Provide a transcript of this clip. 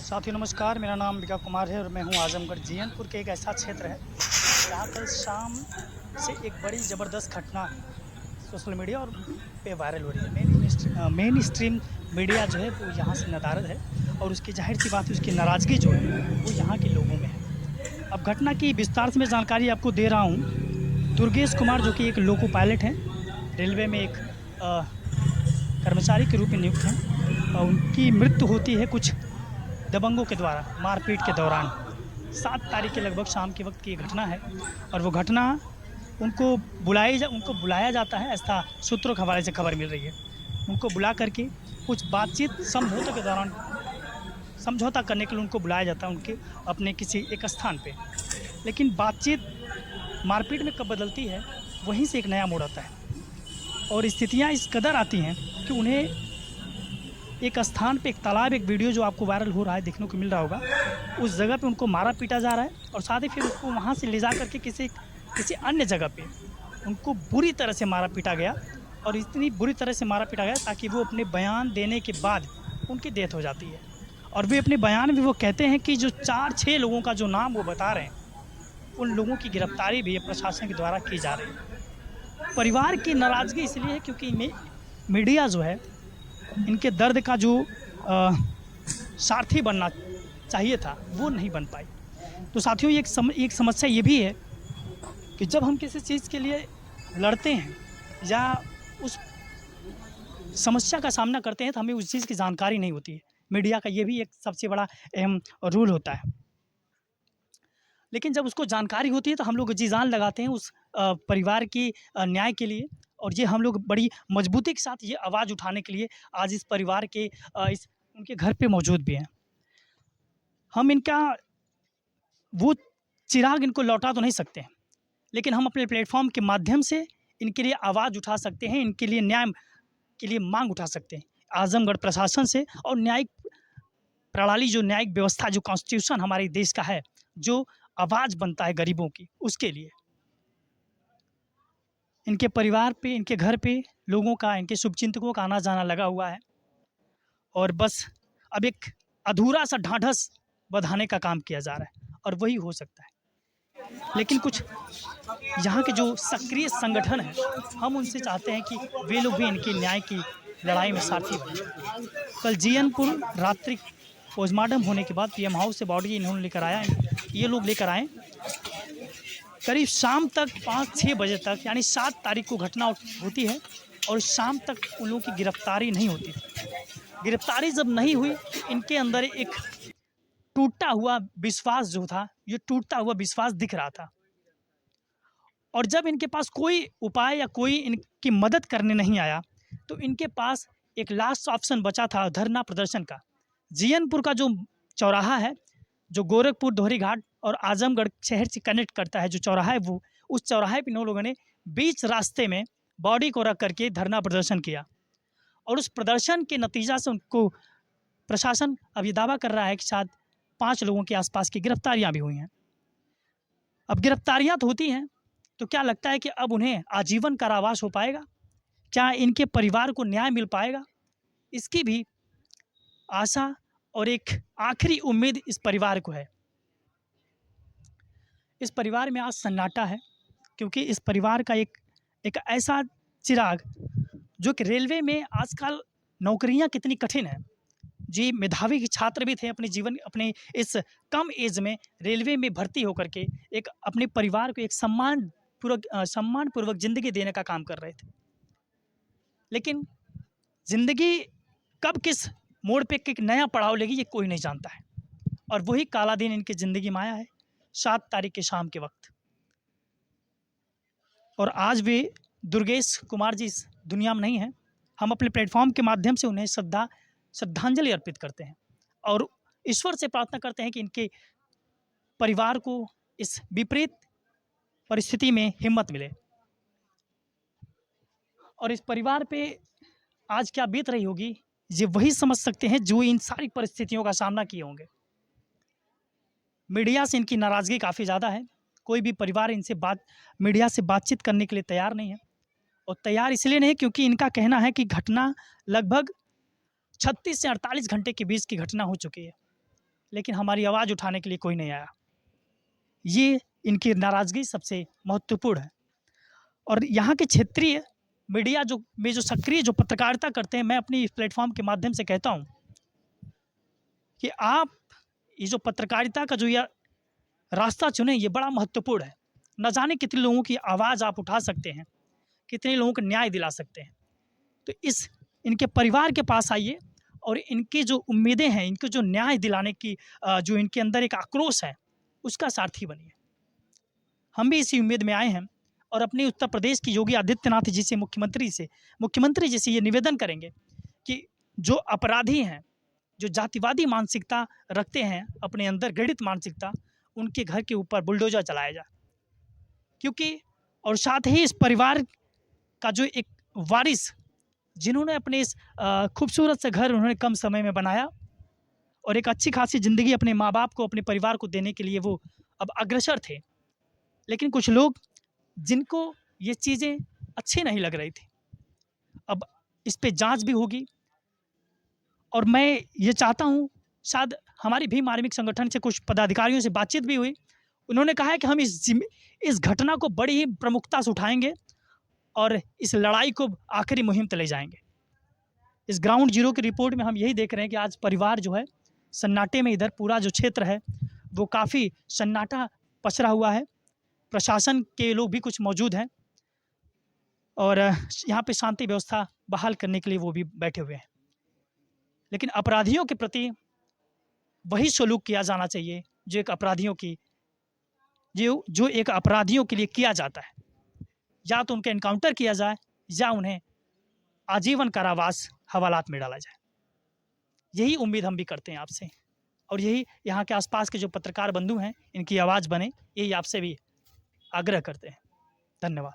साथियों नमस्कार, मेरा नाम विका कुमार है और मैं हूं आजमगढ़ जीयनपुर के एक ऐसा क्षेत्र है जहां कल शाम से एक बड़ी ज़बरदस्त घटना सोशल मीडिया और पे वायरल हो रही है। मेन स्ट्रीम मीडिया जो है वो यहाँ से नदारद है और उसकी ज़ाहिर-सी बात है उसकी नाराज़गी जो है वो यहाँ के लोगों में है। अब घटना की विस्तार से मैं जानकारी आपको दे रहा हूँ। दुर्गेश कुमार जो कि एक लोको पायलट हैं, रेलवे में एक अ, कर्मचारी के रूप में नियुक्त हैं और उनकी मृत्यु होती है कुछ दबंगों के द्वारा मारपीट के दौरान। 7 तारीख के लगभग शाम के वक्त की ये घटना है और वो घटना उनको बुलाया जाता है, ऐसा सूत्रों के हवाले से खबर मिल रही है। उनको बुला करके कुछ बातचीत समझौते के दौरान समझौता करने के लिए उनको बुलाया जाता है उनके अपने किसी एक स्थान पे। लेकिन बातचीत मारपीट में कब बदलती है, वहीं से एक नया मोड़ आता है और स्थितियाँ इस कदर आती हैं कि उन्हें एक स्थान पे एक तालाब, एक वीडियो जो आपको वायरल हो रहा है, देखने को मिल रहा होगा, उस जगह पे उनको मारा पीटा जा रहा है और साथ ही फिर उसको वहाँ से ले जा करके किसी किसी अन्य जगह पे उनको बुरी तरह से मारा पीटा गया और इतनी बुरी तरह से मारा पीटा गया ताकि वो अपने बयान देने के बाद उनकी डेथ हो जाती है। और वे अपने बयान में वो कहते हैं कि जो 4-6 लोगों का जो नाम वो बता रहे हैं, उन लोगों की गिरफ्तारी भी प्रशासन के द्वारा की जा रही है। परिवार की नाराज़गी इसलिए है क्योंकि मीडिया जो है इनके दर्द का जो अ, सारथी बनना चाहिए था, वो नहीं बन पाई। तो साथियों, एक समस्या ये भी है कि जब हम किसी चीज़ के लिए लड़ते हैं या उस समस्या का सामना करते हैं तो हमें उस चीज़ की जानकारी नहीं होती है। मीडिया का ये भी एक सबसे बड़ा अहम रूल होता है। लेकिन जब उसको जानकारी होती है तो हम लोग जी-जान लगाते हैं उस परिवार की न्याय के लिए और ये हम लोग बड़ी मजबूती के साथ ये आवाज़ उठाने के लिए आज इस परिवार के इस उनके घर पे मौजूद भी हैं। हम इनका वो चिराग इनको लौटा तो नहीं सकते हैं, लेकिन हम अपने प्लेटफ़ॉर्म के माध्यम से इनके लिए आवाज़ उठा सकते हैं, इनके लिए न्याय के लिए माँग उठा सकते हैं। आज़मगढ़ प्रशासन से और न्यायिक प्रणाली, जो न्यायिक व्यवस्था, जो कॉन्स्टिट्यूशन हमारे देश का है, जो आवाज़ बनता है गरीबों की, उसके लिए। इनके परिवार पे, इनके घर पे लोगों का, इनके शुभचिंतकों का आना-जाना लगा हुआ है और बस अब एक अधूरा-सा ढाँढस बँधाने का काम किया जा रहा है और वही हो सकता है। लेकिन कुछ यहाँ के जो सक्रिय संगठन हैं, हम उनसे चाहते हैं कि वे लोग भी इनके न्याय की लड़ाई में साथी बनें। कल जीयनपुर रात्रि पोस्टमार्टम होने के बाद पीएम हाउस से बॉडी इन्होंने लेकर आया, ये लोग लेकर आए। करीब शाम तक 5-6 बजे तक, यानी 7 तारीख को घटना होती है और शाम तक उन लोगों की गिरफ्तारी नहीं होती थी। गिरफ्तारी जब नहीं हुई तो इनके अंदर एक टूटा हुआ विश्वास जो था, ये टूटता हुआ विश्वास दिख रहा था और जब इनके पास कोई उपाय या कोई इनकी मदद करने नहीं आया, तो इनके पास एक लास्ट ऑप्शन बचा था धरना प्रदर्शन का। जीयनपुर का जो चौराहा है, जो गोरखपुर, दोहरी घाट और आजमगढ़ शहर से कनेक्ट करता है, जो चौराहा है, वो उस चौराहे पे इन लोगों ने बीच रास्ते में बॉडी को रख करके धरना प्रदर्शन किया और उस प्रदर्शन के नतीजा से उनको प्रशासन अब ये दावा कर रहा है कि शायद 5 लोगों के आसपास की गिरफ्तारियां भी हुई हैं। अब गिरफ्तारियां तो होती हैं, तो क्या लगता है कि अब उन्हें आजीवन कारावास हो पाएगा? क्या इनके परिवार को न्याय मिल पाएगा? इसकी भी आशा और एक आखिरी उम्मीद इस परिवार को है। इस परिवार में आज सन्नाटा है क्योंकि इस परिवार का एक एक ऐसा चिराग, जो कि रेलवे में आजकल नौकरियां कितनी कठिन हैं। जी मेधावी के छात्र भी थे, अपने इस कम एज में रेलवे में भर्ती होकर के एक अपने परिवार को एक सम्मानपूर्वक ज़िंदगी देने का काम कर रहे थे। लेकिन ज़िंदगी कब किस मोड़ पे एक नया पड़ाव लेगी, ये कोई नहीं जानता है और वही काला दिन इनकी ज़िंदगी में आया है 7 तारीख के शाम के वक्त। और आज वे दुर्गेश कुमार जी इस दुनिया में नहीं हैं। हम अपने प्लेटफॉर्म के माध्यम से उन्हें श्रद्धांजलि अर्पित करते हैं और ईश्वर से प्रार्थना करते हैं कि इनके परिवार को इस विपरीत परिस्थिति में हिम्मत मिले और इस परिवार पे आज क्या बीत रही होगी, ये वही समझ सकते हैं जो इन सारी परिस्थितियों का सामना किए होंगे। मीडिया से इनकी नाराज़गी काफ़ी ज़्यादा है। कोई भी परिवार मीडिया से बातचीत करने के लिए तैयार नहीं है और तैयार इसलिए नहीं क्योंकि इनका कहना है कि घटना लगभग 36 से 48 घंटे के बीच की घटना हो चुकी है लेकिन हमारी आवाज़ उठाने के लिए कोई नहीं आया। ये इनकी नाराज़गी सबसे महत्वपूर्ण है। और यहाँ के क्षेत्रीय मीडिया जो सक्रिय जो पत्रकारिता करते हैं, मैं अपनी इस प्लेटफॉर्म के माध्यम से कहता हूँ कि आप ये जो पत्रकारिता का जो यह रास्ता चुने, ये बड़ा महत्वपूर्ण है। न जाने कितने लोगों की आवाज़ आप उठा सकते हैं, कितने लोगों को न्याय दिला सकते हैं। तो इनके परिवार के पास आइए और इनकी जो उम्मीदें हैं, इनको जो न्याय दिलाने की जो इनके अंदर एक आक्रोश है, उसका सारथी बनिए। हम भी इसी उम्मीद में आए हैं और अपने उत्तर प्रदेश की योगी आदित्यनाथ जी से, मुख्यमंत्री जी से ये निवेदन करेंगे कि जो अपराधी हैं, जो जातिवादी मानसिकता रखते हैं, अपने अंदर घृणित मानसिकता, उनके घर के ऊपर बुलडोजर चलाया जाए। क्योंकि और साथ ही इस परिवार का जो एक वारिस, जिन्होंने अपने इस खूबसूरत से घर उन्होंने कम समय में बनाया और एक अच्छी खासी ज़िंदगी अपने माँ बाप को, अपने परिवार को देने के लिए वो अब अग्रसर थे। लेकिन कुछ लोग जिनको ये चीज़ें अच्छी नहीं लग रही थी, अब इस पे जांच भी होगी। और मैं ये चाहता हूँ, शायद हमारी भीम आर्मिक संगठन से कुछ पदाधिकारियों से बातचीत भी हुई। उन्होंने कहा है कि हम इस घटना को बड़ी ही प्रमुखता से उठाएंगे और इस लड़ाई को आखिरी मुहिम तक ले जाएंगे। इस ग्राउंड जीरो की रिपोर्ट में हम यही देख रहे हैं कि आज परिवार जो है सन्नाटे में, इधर पूरा जो क्षेत्र है वो काफ़ी सन्नाटा पसरा हुआ है। प्रशासन के लोग भी कुछ मौजूद हैं और यहाँ पे शांति व्यवस्था बहाल करने के लिए वो भी बैठे हुए हैं। लेकिन अपराधियों के प्रति वही सलूक किया जाना चाहिए जो एक अपराधियों के लिए किया जाता है। या तो उनका एनकाउंटर किया जाए या उन्हें आजीवन कारावास हवालात में डाला जाए। यही उम्मीद हम भी करते हैं आपसे, और यही यहाँ के आसपास के जो पत्रकार बंधु हैं, इनकी आवाज़ बने, यही आपसे भी आग्रह करते हैं। धन्यवाद।